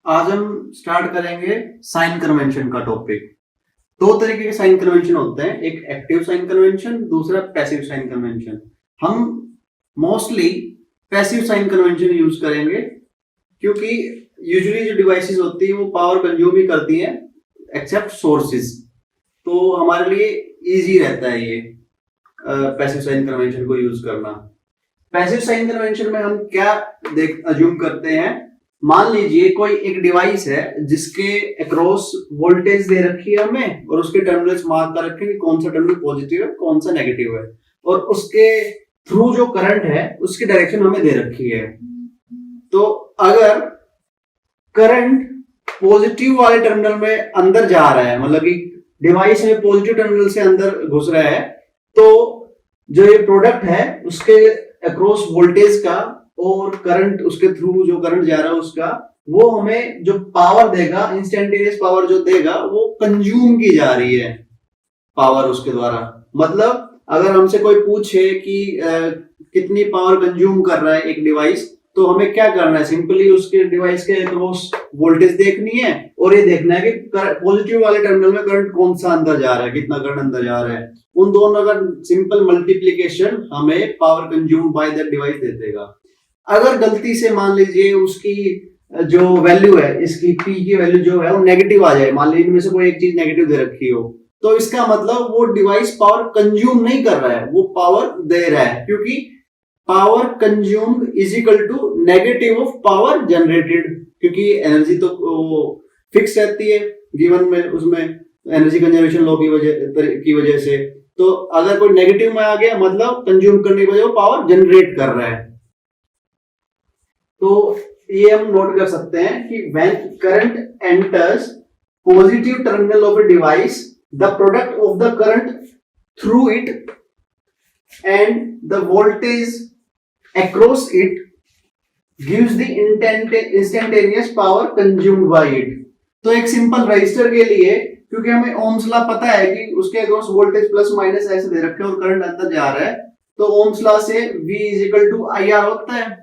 आज हम स्टार्ट करेंगे साइन कन्वेंशन का टॉपिक। दो तरीके के साइन कन्वेंशन होते हैं, एक एक्टिव साइन कन्वेंशन, दूसरा पैसिव साइन कन्वेंशन। हम mostly passive sign convention use करेंगे क्योंकि यूजुअली जो डिवाइसेस होती है वो पावर कंज्यूम ही करती हैं एक्सेप्ट सोर्सेज, तो हमारे लिए इजी रहता है ये पैसिव साइन कन्वेंशन को यूज करना। पैसिव साइन कन्वेंशन में हम क्या अज्यूम करते हैं, मान लीजिए कोई एक डिवाइस है जिसके अक्रॉस वोल्टेज दे रखी है हमें और उसके टर्मिनल्स मार्क कर रखे हैं कि कौन सा टर्मिनल पॉजिटिव है कौन सा नेगेटिव है, और उसके थ्रू जो करंट है उसकी डायरेक्शन हमें दे रखी है। तो अगर करंट पॉजिटिव वाले टर्मिनल में अंदर जा रहा है, मतलब कि डिवाइस में पॉजिटिव टर्मिनल से अंदर घुस रहा है, तो जो ये प्रोडक्ट है उसके अक्रॉस वोल्टेज का और करंट उसके थ्रू जो करंट जा रहा है उसका, वो हमें जो पावर देगा, इंस्टेंटेनियस पावर जो देगा वो कंज्यूम की जा रही है पावर उसके द्वारा। मतलब अगर हमसे कोई पूछे कि कितनी पावर कंज्यूम कर रहा है एक डिवाइस, तो हमें क्या करना है, सिंपली उसके डिवाइस के अक्रॉस वोल्टेज देखनी है और ये देखना है कि पॉजिटिव वाले टर्मिनल में करंट कौन सा अंदर जा रहा है, कितना करंट अंदर जा रहा है। उन दोनों का सिंपल मल्टीप्लीकेशन हमें power consume by that device दे देगा। अगर गलती से मान लीजिए उसकी जो वैल्यू है, इसकी पी की वैल्यू जो है वो नेगेटिव आ जाए, मान लीजिए इनमें से कोई एक चीज नेगेटिव दे रखी हो, तो इसका मतलब वो डिवाइस पावर कंज्यूम नहीं कर रहा है, वो पावर दे रहा है, क्योंकि power consumed is equal to negative of power generated, क्योंकि एनर्जी तो फिक्स रहती है गिवन में, उसमें एनर्जी कंजर्वेशन लॉ की वजह से। तो अगर कोई नेगेटिव में आ गया मतलब कंज्यूम करने की वजह वो पावर जनरेट कर रहा है। तो ये हम नोट कर सकते हैं कि when current enters positive terminal of a device, the product of the current through it and the voltage across it gives the instantaneous power consumed by it। तो एक सिंपल रजिस्टर के लिए, क्योंकि हमें ओम्स लॉ पता है कि उसके अक्रॉस वोल्टेज प्लस माइनस ऐसे दे रखे हैं और करंट अंदर जा रहा है, तो ओम्स लॉ से V is equal to IR होता है।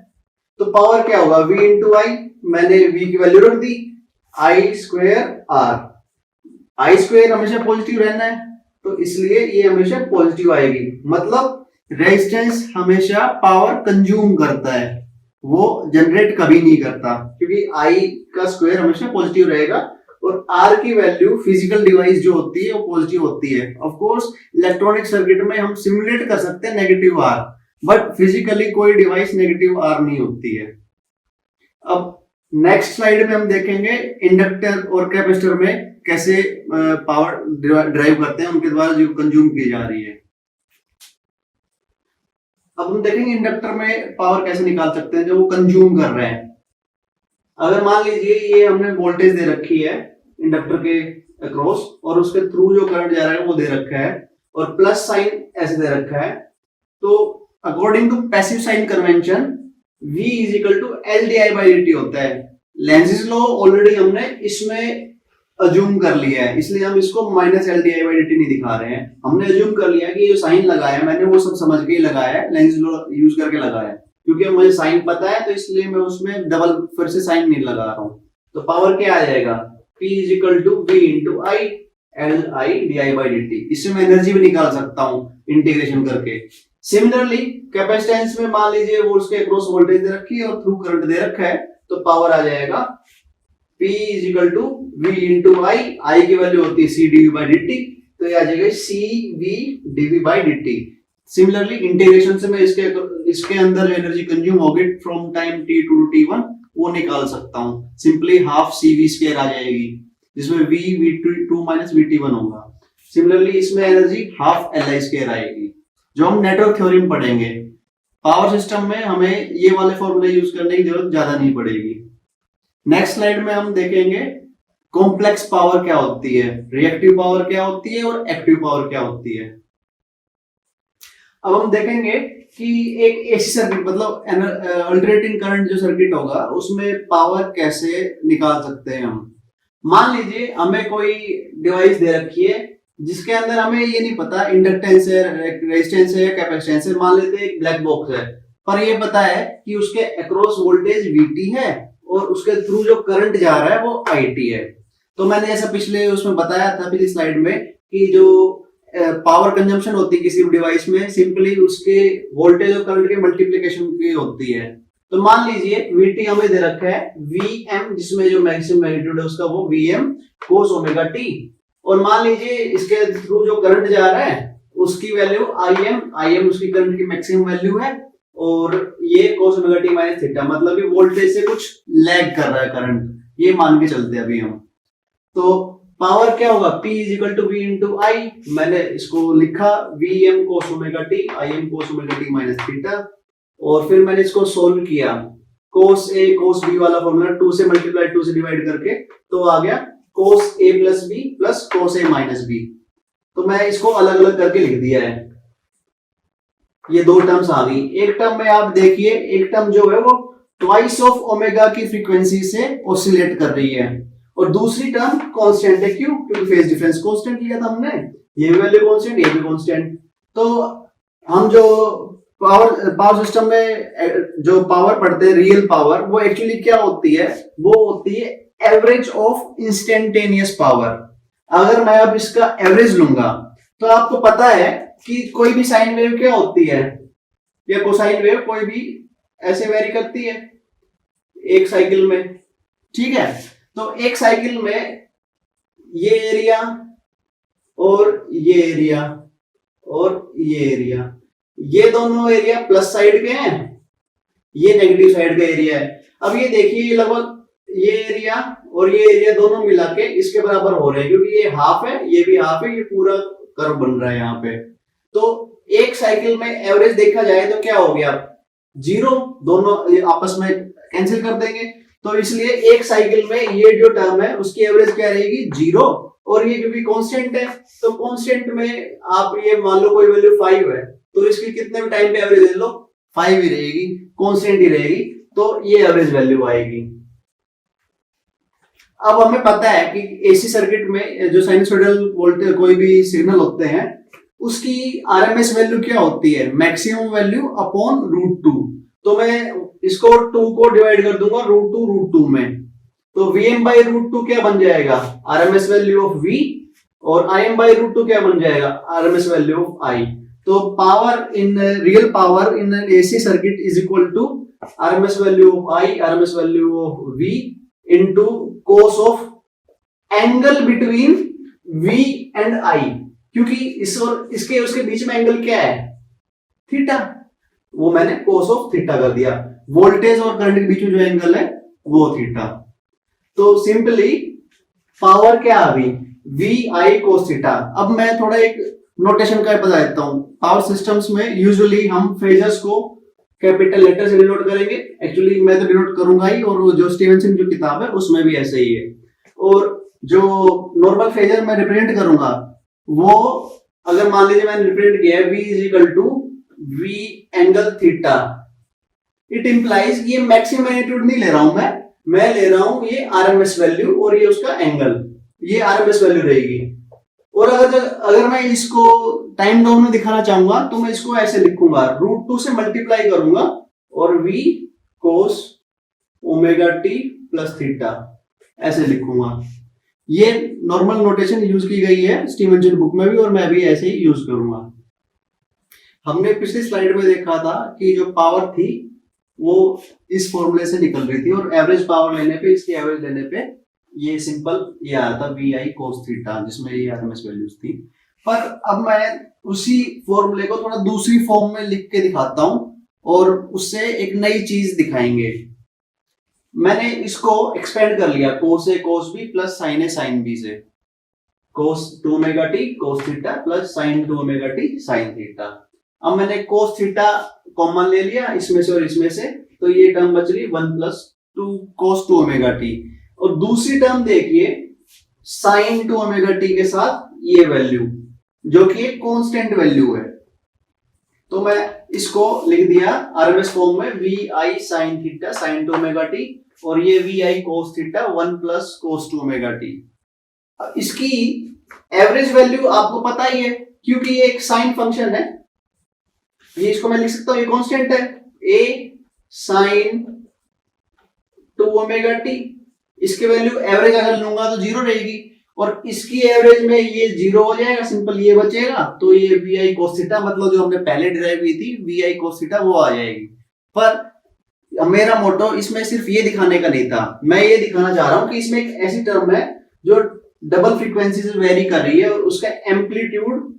तो पावर क्या होगा, V इंटू आई, मैंने V की वैल्यू रख दी, आई स्क्वायर आर। आई स्क्वायर हमेशा पॉजिटिव रहना है तो इसलिए ये हमेशा पॉजिटिव आएगी, मतलब रेजिस्टेंस हमेशा पावर कंज्यूम करता है, वो जनरेट कभी नहीं करता, क्योंकि आई का स्क्वायर हमेशा पॉजिटिव रहेगा और आर की वैल्यू फिजिकल डिवाइस जो होती है वो पॉजिटिव होती है। ऑफ कोर्स इलेक्ट्रॉनिक सर्किट में हम सिमुलेट कर सकते हैं नेगेटिव आर, बट फिजिकली कोई डिवाइस नेगेटिव आर नहीं होती है। अब नेक्स्ट स्लाइड में हम देखेंगे इंडक्टर और कैपेसिटर में कैसे पावर ड्राइव करते हैं, उनके द्वारा जो कंज्यूम की जा रही है। अब हम देखेंगे इंडक्टर में पावर कैसे निकाल सकते हैं जो वो कंज्यूम कर रहे हैं। अगर मान लीजिए ये हमने वोल्टेज दे रखी है इंडक्टर के अक्रॉस और उसके थ्रू जो करंट जा रहा है वो दे रखा है और प्लस साइन ऐसे दे रखा है, तो according to passive sign convention V is equal to L D I by D T होता है। लेंज़िस लॉ ऑलरेडी हमने इसमें अज्यूम कर लिया है, इसलिए हम इसको minus L D I by D T नहीं दिखा रहे हैं। हमने अज्यूम कर लिया कि ये जो साइन लगाया है मैंने वो सब समझ के ही लगाया है, लेंज़िस लॉ यूज करके लगाया है, क्योंकि मुझे साइन पता है तो इसलिए मैं उसमें डबल फिर से साइन नहीं लगा रहा हूं। तो पावर क्या आ जाएगा, P is equal to V into I L I D I by D T. इससे मैं एनर्जी भी निकाल सकता हूं इंटीग्रेशन करके। सिमिलरली कैपेसिटेंस में मान लीजिए वो उसके अक्रॉस वोल्टेज दे रखी है और थ्रू करंट दे रखा है, तो पावर आ जाएगा P is equal to V into I, I की वैल्यू होती है C dV बाई dt, तो ये आ जाएगा C V dV by dt। Similarly integration से मैं इसके अंदर जो एनर्जी कंज्यूम होगी from time t to t1 वो निकाल सकता हूं, सिंपली हाफ CV स्क्वायर आ जाएगी, जिसमें V V2 माइनस VT1 होगा। सिमिलरली इसमें एनर्जी हाफ LI स्क्वायर आएगी, जो हम नेटवर्क थ्योरी में पढ़ेंगे। पावर सिस्टम में हमें ये वाले फॉर्मूले यूज करने की जरूरत ज्यादा नहीं पड़ेगी। नेक्स्ट स्लाइड में हम देखेंगे कॉम्प्लेक्स पावर क्या होती है, रिएक्टिव पावर क्या होती है और एक्टिव पावर क्या होती है। अब हम देखेंगे कि एक एसी सर्किट मतलब अल्टरनेटिंग करंट जो सर्किट होगा उसमें पावर कैसे निकाल सकते हैं हम। मान लीजिए हमें कोई डिवाइस दे रखी है जिसके अंदर हमें ये नहीं पता इंडक्टेंस है, रेजिस्टेंस है या कैपेसिटेंस है, मान लेते हैं एक ब्लैक बॉक्स है, पर ये पता है कि उसके अक्रॉस वोल्टेज VT है और उसके थ्रू जो करंट जा रहा है वो IT है। तो मैंने ऐसा पिछले उसमें बताया था, पिछली स्लाइड में, कि जो पावर कंजम्पशन होती है किसी भी डिवाइस में, सिंपली उसके वोल्टेज और करंट के मल्टीप्लिकेशन की होती है। तो मान लीजिए VT हमें दे रखा है Vm, जिसमें जो मैक्सिमम मैग्नीट्यूड है उसका वो Vm cos ओमेगा t, और मान लीजिए इसके थ्रू जो करंट जा रहा है उसकी वैल्यू Im उसकी करंट की मैक्सिमम वैल्यू है, और ये cos omega t minus theta, मतलब कि वोल्टेज से कुछ लैग कर रहा है करंट, ये मान के चलते हैं अभी हम। तो पावर क्या होगा, P is equal to V into I, मैंने इसको लिखा Vm cos omega t, Im cos omega t minus theta, और फिर मैंने इसको सोल्व किया, cos A cos B वाला फॉर्मूला 2 से मल्टीप्लाई 2 से डिवाइड करके, तो आ गया cos A plus B plus cos A minus B। तो मैं इसको अलग अलग करके लिख दिया है, ये दो टर्म्स आ गई। एक टर्म में आप देखिए, एक टर्म जो है वो ट्वाइस ऑफ ओमेगा की फ्रीक्वेंसी से ऑसिलेट कर रही है, और दूसरी टर्म कांस्टेंट है। क्यों? क्योंकि फेज डिफरेंस कांस्टेंट लिया था हमने, ये भी वैल्यू कांस्टेंट, ये भी कांस्टेंट। तो हम जो पावर सिस्टम में जो पावर पढ़ते हैं, रियल पावर, वो एक्चुअली क्या होती है, वो होती है एवरेज ऑफ इंस्टेंटेनियस पावर। अगर मैं अब इसका एवरेज लूंगा तो आपको पता है कि कोई भी साइन वेव क्या होती है, या कोसाइन वेव कोई भी ऐसे वेरी करती है एक साइकिल में, ठीक है। तो एक साइकिल में ये एरिया और ये एरिया और ये एरिया, ये दोनों एरिया प्लस साइड के हैं, ये नेगेटिव साइड का एरिया है। अब ये देखिए, लगभग ये एरिया और ये एरिया दोनों मिला के इसके बराबर हो रहे हैं, क्योंकि ये हाफ है, ये भी हाफ है, ये पूरा कर्व बन रहा है यहाँ पे। तो एक साइकिल में एवरेज देखा जाए तो क्या हो गया, 0, दोनों आपस में कैंसिल कर देंगे। तो इसलिए एक साइकिल में ये जो टर्म है उसकी एवरेज क्या रहेगी, 0, और ये क्योंकि कांस्टेंट है, तो कांस्टेंट में आप ये मान लो कोई वैल्यू 5 है, तो इसकी कितने भी टाइम पे एवरेज ले लो 5 ही रहेगी, कांस्टेंट ही रहेगी, तो ये एवरेज वैल्यू आएगी। अब हमें पता है कि एसी सर्किट में जो साइनसोइडल वोल्टेज कोई भी सिग्नल होते हैं उसकी आरएमएस वैल्यू क्या होती है, मैक्सिमम वैल्यू अपॉन √2। तो मैं इसको 2 को डिवाइड कर दूंगा √2 में, तो Vm बाई √2 क्या बन जाएगा, आरएमएस वैल्यू ऑफ V, और Im बाई √2 क्या बन जाएगा, आरएमएस वैल्यू ऑफ I। तो power in real power in AC circuit is equal to RMS value of I, RMS value of V into cos of angle between V and I, क्योंकि इस और इसके उसके बीच में एंगल क्या है, theta, वो मैंने cos ऑफ थीटा कर दिया। वोल्टेज और करंट के बीच में जो एंगल है वो थीटा। तो सिंपली पावर क्या आ गई, VI cos थीटा। अब मैं थोड़ा एक नोटेशन का बता देता हूं। पावर सिस्टम्स में यूजुअली हम फेजर्स को कैपिटल लेटर से डिनोट करेंगे, एक्चुअली मैं तो डिनोट करूंगा ही, और जो स्टीवेंसन की किताब है उसमें भी ऐसे ही है। और जो नॉर्मल फेजर मैं रिप्रेजेंट करूंगा, वो अगर मान लीजिए मैंने रिप्रेजेंट किया है V is equal to V angle theta, it implies ये मैक्सिमम मैग्नीट्यूड नहीं ले रहा हूं मैं ले रहा हूं ये आरएमएस वैल्यू, और ये उसका एंगल, ये आरएमएस वैल्यू रहेगी। और अगर मैं इसको टाइम डाउन में दिखाना चाहूंगा तो मैं इसको ऐसे लिखूंगा, √2 से मल्टीप्लाई करूंगा और V cos omega t plus theta ऐसे लिखूंगा। ये नॉर्मल नोटेशन यूज की गई है स्टीवेंसन बुक में भी, और मैं भी ऐसे ही यूज करूंगा। हमने पिछली स्लाइड में देखा था कि जो पावर थी वो इस फॉर्मूले से निकल रही थी, और एवरेज पावर लेने पे, इसकी एवरेज लेने पे ये सिंपल ये आया था VI cos थीटा, जिसमें ये आरएमएस वैल्यूज थी। पर अब मैं उसी फॉर्मूले को थोड़ा दूसरी फॉर्म में लिख के दिखाता हूं, और उससे एक नई चीज दिखाएंगे। मैंने इसको एक्सपेंड कर लिया, cos A cos B plus sin A sin B से, cos 2 omega t cos theta plus sin 2 omega t sin theta. अब मैंने cos थीटा कॉमन ले लिया इसमें से और इसमें से, तो ये टर्म बच रही 1 प्लस 2 cos 2 ओमेगा t, और दूसरी टर्म देखिए sin 2 ओमेगा t के साथ ये वैल्यू जो कि एक कांस्टेंट वैल्यू है। तो मैं इसको लिख दिया आरएमएस फॉर्म में VI sin theta sin 2 omega t, और ये VI cos theta 1 plus cos 2 omega t। इसकी एवरेज वैल्यू आपको पता ही है, क्योंकि ये एक साइन फंक्शन है, ये इसको मैं लिख सकता हूं, ये कांस्टेंट है, A sin 2 ओमेगा टी, इसकी वैल्यू एवरेज अगर लूंगा तो 0 रहेगी, और इसकी एवरेज में ये 0 हो जाएगा, सिंपल ये बचेगा, तो ये वी आई कोस थीटा, मतलब जो हमने पहले डिराइव की थी वी आई कोस थीटा, वो आ जाएगी। पर मेरा मोटो इसमें सिर्फ ये दिखाने का नहीं था, मैं ये दिखाना चाह रहा हूं कि इसमें एक ऐसी टर्म है जो डबल फ्रीक्वेंसी से वेरी कर रही है और उसका एम्पलीट्यूड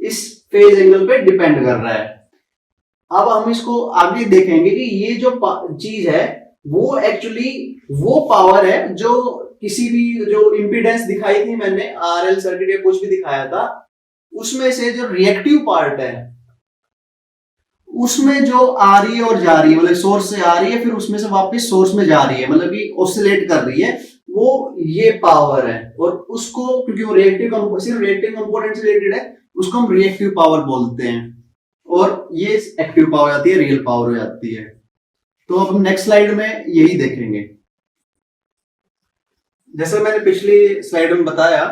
इस फेज एंगल पे डिपेंड कर रहा है। अब हम इसको आगे देखेंगे कि ये जो चीज है वो एक्चुअली वो पावर है जो किसी भी जो इंपीडेंस दिखाई थी मैंने, आरएल सर्किट या कुछ भी दिखाया था, उसमें से जो रिएक्टिव पार्ट है उसमें जो आ रही है और जा रही है, मतलब सोर्स से आ रही है फिर उसमें से वापस सोर्स में जा रही है, मतलब कि ऑसिलेट कर रही है, वो ये पावर है। और उसको क्योंकि वो रिएक्टिव सिर्फ रिएक्टिव कंपोनेंट से रिलेटेड है, उसको हम रिएक्टिव पावर बोलते हैं, और ये एक्टिव पावर आती है, रियल पावर हो जाती है। तो अब हम नेक्स्ट स्लाइड में यही देखेंगे। जैसे मैंने पिछली स्लाइड में बताया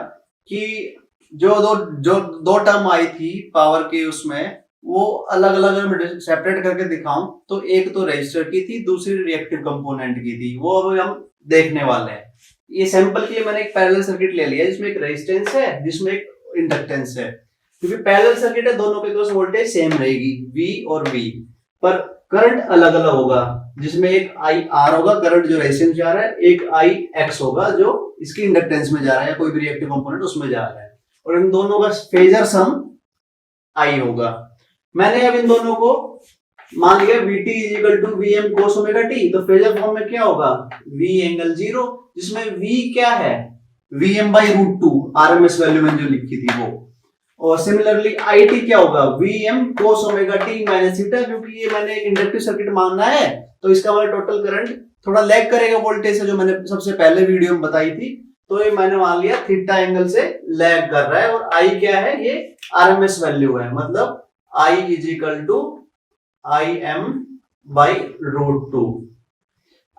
कि जो दो टर्म आई थी पावर के, उसमें वो अलग अलग सेपरेट करके दिखाऊं तो एक तो रेजिस्टर की थी, दूसरी रिएक्टिव कंपोनेंट की थी, वो अब हम देखने वाले हैं। ये सैंपल के लिए मैंने एक पैरेलल सर्किट ले लिया जिसमें एक रेजिस्टेंस है, जिसमें एक इंडक्टेंस है, क्योंकि पैरेलल सर्किट है, दोनों के क्रॉस वोल्टेज सेम रहेगी V और V, पर करंट अलग अलग होगा, जिसमें एक IR होगा करंट जो रेजिस्टेंस जा रहा है, एक IX होगा जो इसकी इंडक्टेंस में जा रहा है, कोई भी रिएक्टिव कंपोनेंट उसमें जा रहा है, और इन दोनों का फेजर सम I होगा। मैंने अब इन दोनों को मान लिया VT equal to VM cos omega t, तो फेजर फॉर्म में क्या होगा V एंगल 0, जिसमें V क्या है VM by root 2 RMS value में जो लिखी थी वो, और सिमिलरली IT क्या होगा VM cos omega t minus theta, क्योंकि ये मैंने एक इंडक्टिव सर्किट मानना है तो इसका वाला टोटल करंट थोड़ा लैग करेगा वोल्टेज से, जो मैंने सबसे पहले वीडियो में बताई थी, तो ये मैंने मान लिया थीटा एंगल से लैग कर रहा है, और I क्या है ये RMS वैल्यू है, मतलब I is equal to IM by root 2।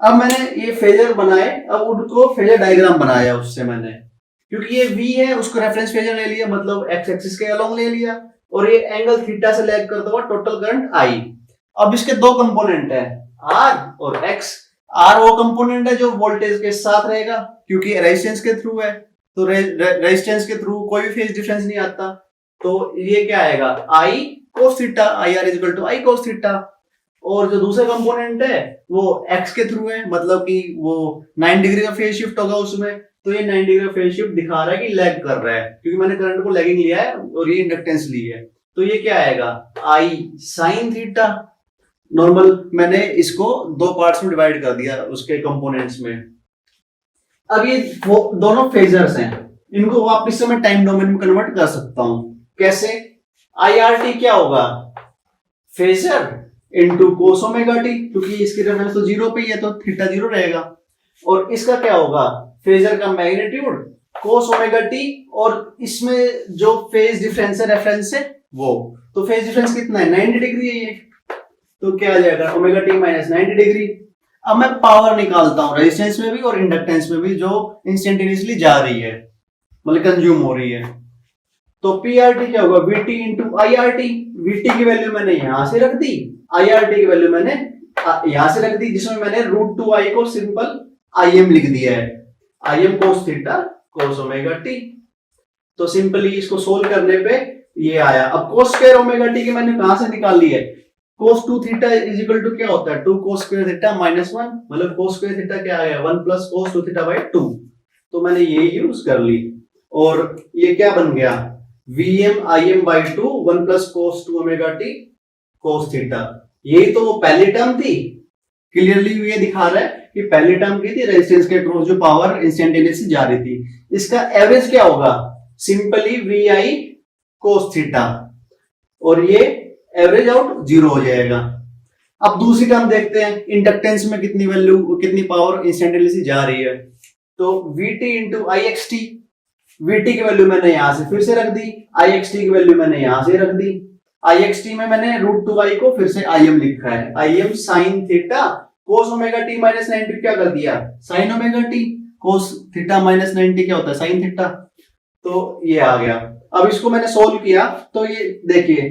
अब मैंने ये फेजर बनाए, अब उनको फेजर डायग्राम बनाया उससे मैंने, क्योंकि ये V है उसको रेफरेंस फेजर ले लिया, मतलब एक्स एक्सिस के अलोंग ले लिया, और ये एंगल थीटा से लैग करता हुआ टोटल करंट I। अब इसके दो कंपोनेंट है R और X। R वो कंपोनेंट है जो वोल्टेज के साथ रहेगा, क्योंकि रेजिस्टेंस के थ्रू है, तो रेजिस्टेंस के थ्रू कोई भी फेज डिफरेंस नहीं आता, तो ये क्या आएगा I cos theta, IR is equal to I cos theta. और जो दूसरा कंपोनेंट है वो X के थ्रू है, मतलब कि वो 9 डिग्री का फेज शिफ्ट होगा उसमें, तो ये 9 डिग्री का फेज शिफ्ट दिखा रहा है कि लैग कर रहा है, क्योंकि मैंने करंट को लैगिंग लिया है और ये इंडक्टेंस ली है, तो ये क्या आएगा I sin थीटा। नॉर्मल मैंने इसको दो पार्ट्स में डिवाइड कर दिया उसके कंपोनेंट्स में। अब ये दोनों फेजर्स हैं, इनको वापस से मैं टाइम डोमेन में कन्वर्ट कर सकता हूं। कैसे? IRT क्या होगा फेजर इनटू कोस ओमेगा टी, क्योंकि इसकी रेफरेंस तो 0 पे ही है तो थीटा 0 रहेगा, और इसका क्या होगा फेजर का मैग्नीट्यूड कोस ओमेगा टी, और इसमें जो फेज डिफरेंस है रेफरेंस से वो, तो फेज डिफरेंस कितना है 90 डिग्री है ये, तो क्या आ जाएगा ओमेगा टी माइनस 90 डिग्री। अब मैं पावर निकालता हूं रेजिस्टेंस में भी और इंडक्टेंस में भी जो इंस्टेंटेनियसली जा रही है, मतलब कंज्यूम हो रही है, तो पीआरटी क्या होगा VT इंटू IRT। VT की वैल्यू मैंने यहां से रख दी, IRT की वैल्यू मैंने यहां से रख दी, जिसमें मैंने रूट 2I को सिंपल IM लिख दिया है, IM cos theta cos omega t। तो सिंपली इसको सोल्व करने पे ये आया। अब cos स्क्वायर ओमेगा t की मैंने कहां से निकाल ली है, cos 2 theta is equal to क्या होता है 2 cos स्क्वायर थीटा माइनस 1, मतलब cos स्क्वायर थीटा क्या आ गया 1 प्लस cos 2 थीटा बाई 2, तो मैंने ये यूज कर ली, और ये क्या बन गया Vm Im by 2 1 plus cos 2 omega t cos theta. यही तो वो पहली टर्म थी, क्लियरली ये दिखा रहा है कि पहली टर्म की थी रेजिस्टेंस के क्रॉस जो पावर इंस्टेंटेनियसली जा रही थी, इसका एवरेज क्या होगा सिंपली Vi cos थीटा, और ये एवरेज आउट 0 हो जाएगा। अब दूसरी टर्म देखते हैं, इंडक्टेंस में कितनी वैल्यू कितनी पावर इंस्टेंटेनियसली जा रही है, तो Vt इंटू IXT, Vt की वैल्यू मैंने यहां से फिर से रख दी, IXT की वैल्यू मैंने यहां से रख दी। IXT में मैंने रूट 2I को फिर से Im लिखा है, Im sin theta cos omega t minus 90 क्या कर दिया sin omega t, cos theta minus 90 क्या होता है sin थीटा, तो ये आ गया। अब इसको मैंने सोल्व किया तो ये देखिए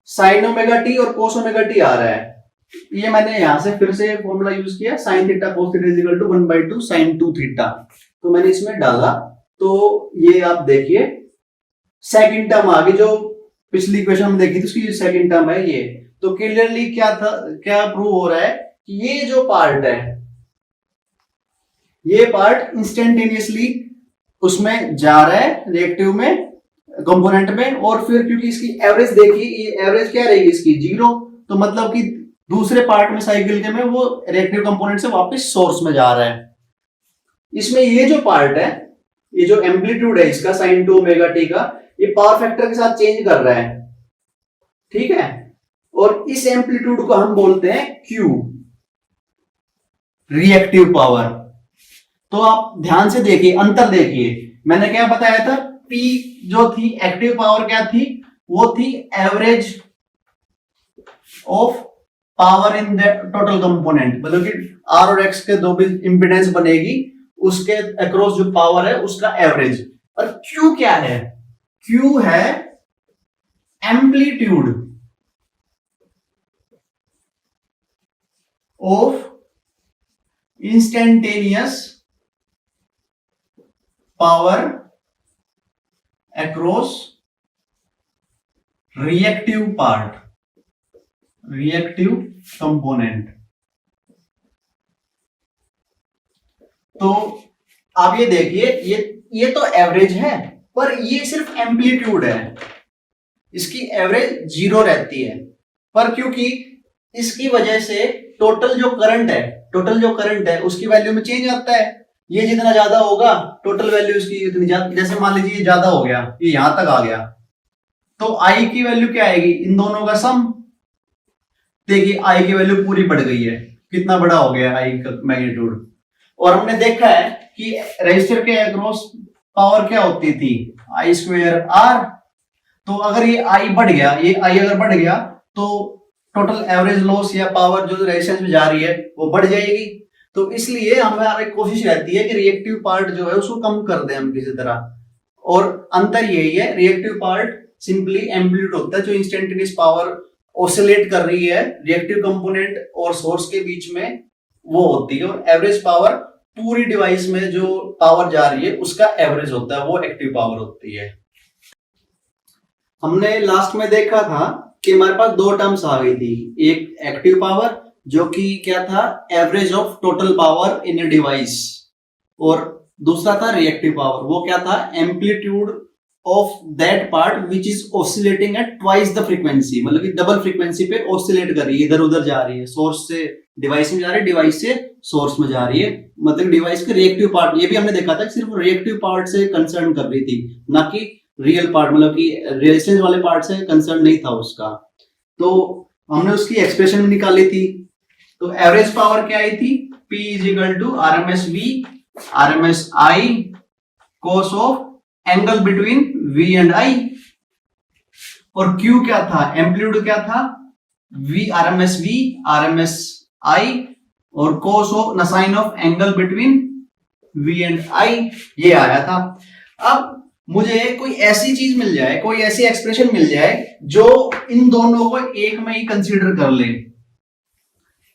sin ओमेगा t और cos ओमेगा t आ रहा है, ये मैंने यहां से फिर से फॉर्मूला यूज किया, sine theta cos theta is equal to 1/2 sine 2 theta. तो मैंने इसमें डाला, तो ये आप देखिए सेकंड टर्म आ गई, जो पिछली इक्वेशन में देखी थी उसकी सेकंड टर्म है ये। तो क्लियरली क्या था, क्या प्रूव हो रहा है कि ये जो पार्ट है, ये पार्ट इंस्टेंटेनियसली उसमें जा रहा है रिएक्टिव में, कंपोनेंट में, और फिर क्योंकि इसकी एवरेज देखिए, ये एवरेज क्या रहेगी इसकी 0, तो मतलब कि दूसरे पार्ट में साइकिल के में वो रिएक्टिव कंपोनेंट से वापस सोर्स में जा रहा है। इसमें ये जो पार्ट है, ये जो एम्पलीट्यूड है इसका साइन 2 ओमेगा टी का, ये पावर फैक्टर के साथ चेंज कर रहा है, ठीक है। और इस एम्पलीट्यूड को हम बोलते हैं Q, रिएक्टिव पावर। तो आप ध्यान से देखिए, अंतर देखिए, मैंने क्या बताया था, P जो थी एक्टिव पावर क्या थी, वो थी average of power in the total component, मतलब कि R और X के दो भी इंपीडेंस बनेगी, उसके अक्रॉस जो पावर है उसका एवरेज। और Q क्या है, Q है amplitude of instantaneous power across reactive part, reactive component. तो आप ये देखिए, ये तो एवरेज है, पर ये सिर्फ एम्पलीट्यूड है, इसकी एवरेज 0 रहती है, पर क्योंकि इसकी वजह से टोटल जो करंट है उसकी वैल्यू में चेंज आता है। ये जितना ज्यादा होगा टोटल वैल्यू इसकी उतनी ज्यादा, जैसे मान लीजिए ये ज्यादा हो गया, ये यहां तक आ गया, तो आई की वैल्यू क्या आएगी, इन दोनों का सम। देखिए आई की वैल्यू पूरी बढ़ गई है, कितना बड़ा हो गया आई का मैग्नीट्यूड। और हमने देखा है कि रेजिस्टर के अक्रॉस पावर क्या होती थी, आई स्क्वायर आर। तो अगर ये आई बढ़ गया, ये आई अगर बढ़ गया, तो टोटल एवरेज लॉस या पावर जो रेजिस्टेंस में जा रही है वो बढ़ जाएगी। तो इसलिए हमारी कोशिश रहती है कि रिएक्टिव पार्ट जो है उसको कम कर दें हम किसी तरह। और अंतर यही है, रिएक्टिव पार्ट सिंपली एम्पलीट्यूड होता है, जो इंस्टेंटेनियस पावर ऑसिलेट कर रही है रिएक्टिव कंपोनेंट और सोर्स के बीच में, वो होती है। और एवरेज पावर पूरी डिवाइस में जो पावर जा रही है उसका एवरेज होता है, वो एक्टिव पावर होती है। हमने लास्ट में देखा था कि हमारे पास दो टर्म्स आ गई थी, एक एक्टिव पावर जो कि क्या था, average of total power in a device, और दूसरा था रिएक्टिव पावर, वो क्या था, amplitude of that part which is oscillating at twice the frequency, मतलब कि डबल फ्रीक्वेंसी पे ऑसिलेट कर रही है, इधर उधर जा रही है, सोर्स से डिवाइस में जा रही है, डिवाइस से सोर्स में जा रही है, मतलब डिवाइस के रिएक्टिव पार्ट। ये भी हमने देखा था कि सिर्फ रिएक्टिव पार्ट से कंसर्न कर रही थी, ना कि रियल पार्ट, मतलब कि रेजिस्टेंस वाले पार्ट से कंसर्न नहीं था उसका। तो हमने उसकी एक्सप्रेशन भी निकाली थी। तो एवरेज पावर क्या आई थी, P is equal to RMS V RMS I cos of angle between V and I। और Q क्या था, एम्पलीट्यूड क्या था, RMS V RMS I और cos of sine of angle between V and I, ये आया था। अब मुझे कोई ऐसी चीज मिल जाए, कोई ऐसी एक्सप्रेशन मिल जाए जो इन दोनों को एक में ही कंसीडर कर ले,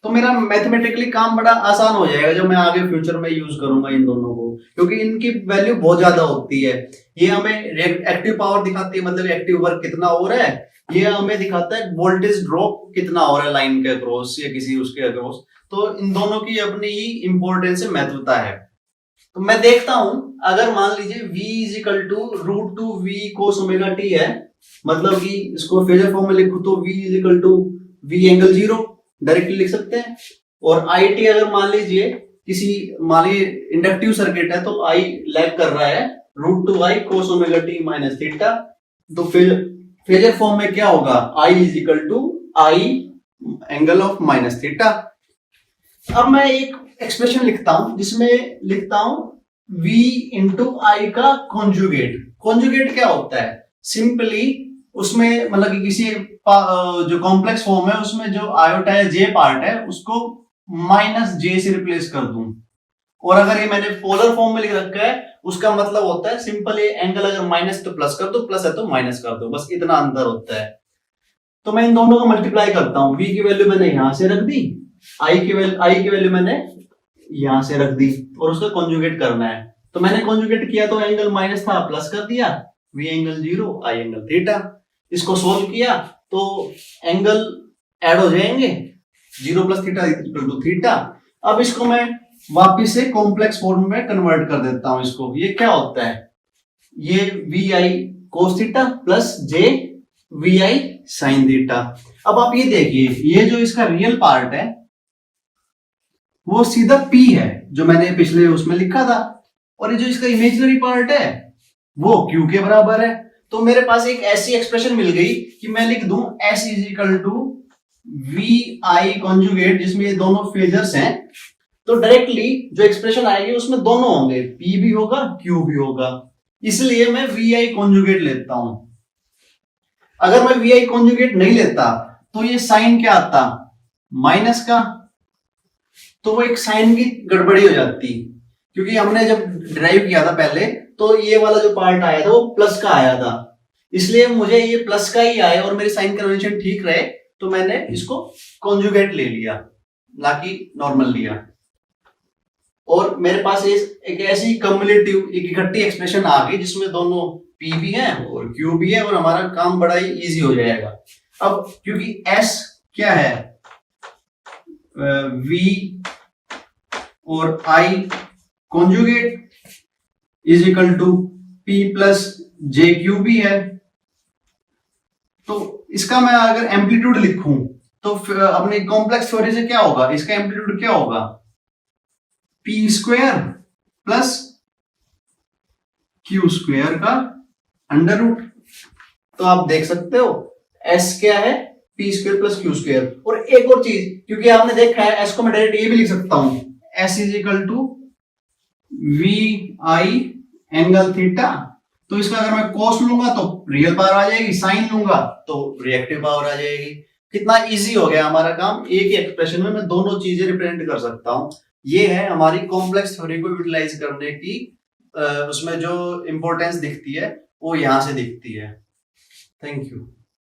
तो मेरा मैथमेटिकली काम बड़ा आसान हो जाएगा, जो मैं आगे फ्यूचर में यूज करूंगा इन दोनों को, क्योंकि इनकी वैल्यू बहुत ज्यादा होती है। ये हमें एक्टिव पावर दिखाती है, मतलब एक्टिव वर्क कितना हो रहा है, ये हमें दिखाता है वोल्टेज ड्रॉप कितना हो रहा है लाइन के अक्रॉस या किसी उसके अक्रॉस। तो इन दोनों की अपनी ही इंपॉर्टेंस है, महत्वता है। तो मैं देखता हूं, अगर मान लीजिए v is equal to √2v cos omega t है, मतलब कि इसको फेजर फॉर्म में लिखूं तो v is equal to v angle 0 directly लिख सकते हैं। और it अगर मान लीजिए किसी, मान लीजिए इंडक्टिव सर्किट है, तो I लैग कर रहा है √2i cos omega t minus theta. तो फिर फेजर फॉर्म में क्या होगा, I is equal to I angle of minus theta. अब मैं एक एक्सप्रेशन लिखता हूं जिसमें लिखता हूं v इंटू आई का कॉन्जुगेट। कॉन्जुगेट क्या होता है, सिंपली उसमें मतलब कि किसी जो कॉम्प्लेक्स फॉर्म है उसमें जो आयोटा है जे पार्ट है उसको माइनस जे से रिप्लेस कर दूं। और अगर ये मैंने पोलर फॉर्म में लिख रखा है, उसका मतलब होता है सिंपल, ये एंगल अगर माइनस तो प्लस कर दो, प्लस है तो माइनस कर दो, बस इतना अंतर होता है। तो मैं इन दोनों को मल्टीप्लाई करता हूं। v की वैल्यू मैंने यहां से रख दी, i की वैल्यू मैंने यहां से रख दी, और उसका कॉन्जुगेट करना है। तो मैंने कॉन्जुगेट किया तो एंगल माइनस था, प्लस कर दिया, v angle 0, i angle theta. इसको सोल्व किया तो एंगल ऐड हो जाएंगे, 0 plus theta equal to theta. अब इसको मैं वापिस से कॉम्प्लेक्स फॉर्म में कन्वर्ट कर देता हूं इसको। ये क्या होता है, ये V I cos theta plus J V I sine theta. अब आप ये देखिए, ये जो इसका रियल पार्ट है वो सीधा P है जो मैंने पिछले उसमें लिखा था, और ये जो इसका इमेजिनरी पार्ट है वो Q के बराबर है। तो मेरे पास एक ऐसी एक्सप्रेशन मिल गई कि मैं लिख दूं S is equal to V I conjugate, जिसमें ये दोनों फेजर्स हैं। तो डायरेक्टली जो एक्सप्रेशन आएगी उसमें दोनों होंगे, P भी होगा Q भी होगा, इसलिए मैं वी आई कॉन्जुगेट लेता हूं। अगर मैं वी आई कॉन्जुगेट नहीं लेता तो ये साइन क्या आता, माइनस का, तो वो एक साइन की गड़बड़ी हो जाती, क्योंकि हमने जब ड्राइव किया था पहले तो ये वाला जो पार्ट आया था वो प्लस का आया था, इसलिए मुझे ये प्लस का ही आए और मेरी साइन कन्वेंशन ठीक रहे, तो मैंने इसको कॉन्जुगेट ले लिया, ना कि नॉर्मल लिया। और मेरे पास एक ऐसी कम्युलेटिव एक इकट्ठी एक्सप्रेशन आ गई जिसमें दोनों P भी है और Q भी है, और हमारा काम बड़ा ही इजी हो जाएगा। अब क्योंकि S क्या है, V और I conjugate is equal to P plus JQ भी है, तो इसका मैं अगर एम्पलीट्यूड लिखूं तो अपने कॉम्प्लेक्स थ्योरी से क्या होगा, इसका एम्पलीट्यूड क्या होगा, P square plus Q square का अंडर रूट। तो आप देख सकते हो S क्या है, P square plus Q square. और एक और चीज, क्योंकि आपने देखा है S को मैं डायरेक्ट ये भी लिख सकता हूं, S is equal to V I angle theta. तो इसका अगर मैं कॉस लूंगा तो रियल पावर आ जाएगी, साइन लूंगा तो रिएक्टिव पावर आ जाएगी। कितना इजी हो गया हमारा काम, एक ही एक्सप्रेशन में मैं दोनों चीजें रिप्रेजेंट कर सकता हूं। ये है हमारी कॉम्प्लेक्स थ्योरी को यूटिलाइज करने की उसमें जो इंपॉर्टेंस दिखती है वो यहां से दिखती है। Thank you.